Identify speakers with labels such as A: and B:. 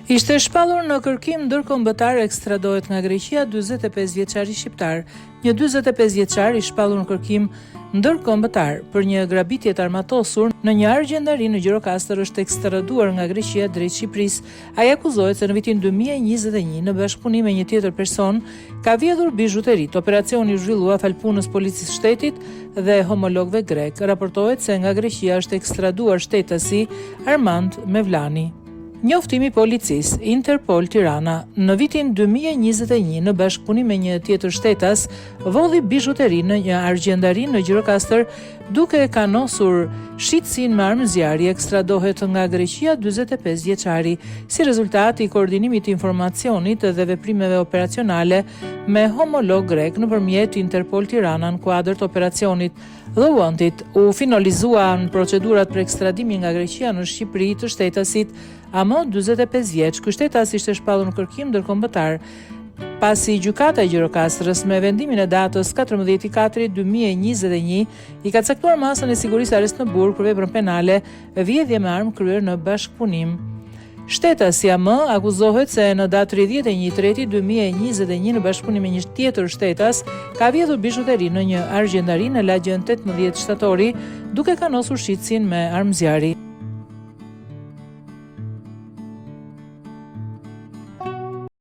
A: Ishte shpallur në kërkim ndërkombëtar ekstradohet nga Greqia 45 vjeçari shqiptar. Një 45 vjeçar i shpallur në kërkim ndërkombëtar për një grabitje të armatosur në një argjendari në Gjirokastër është ekstraduar nga Greqia drejt Shqipërisë. Ai akuzohet se në vitin 2021 në bashkëpunim me një tjetër person ka vjedhur bijuterit. Operacioni u zhvillua fal punës policisë shtetit dhe homologëve grek. Raportohet se nga Greqia është ekstraduar shtetësi Armand Mevlani. Njoftimi policisë, Interpol Tirana, në vitin 2021 në bashkëpunim me një tjetër shtetas, vodhi bijuteri në një argjendari në Gjirokastër duke e kanosur shitësin me armë zjarri. Ekstradohet nga Greqia 45 vjeçari si rezultat i koordinimit të informacionit dhe veprimeve operacionale me homolog grek nëpërmjet Interpol Tirana në kuadër të operacionit The Wanted. U finalizuan procedurat për ekstradimin nga Greqia në Shqipëri të shtetasit Amo 45 vjeç. Ky shtetas ishte shpallur në kërkim ndërkombëtar pasi gjykata e Gjirokastrës me vendimin e datës 14/4/2021 i ka caktuar masën e sigurisë arrest në burg për veprën penale vjedhje me armë kryer në bashkëpunim. Shtetasi AM akuzohet se në datë 31/3/2021 në bashkëpunim me një tjetër shtetas ka vjedhur bijuteri në një argjendari në lagjën 18 shtatori duke kanosur shitësin me armë zjarri.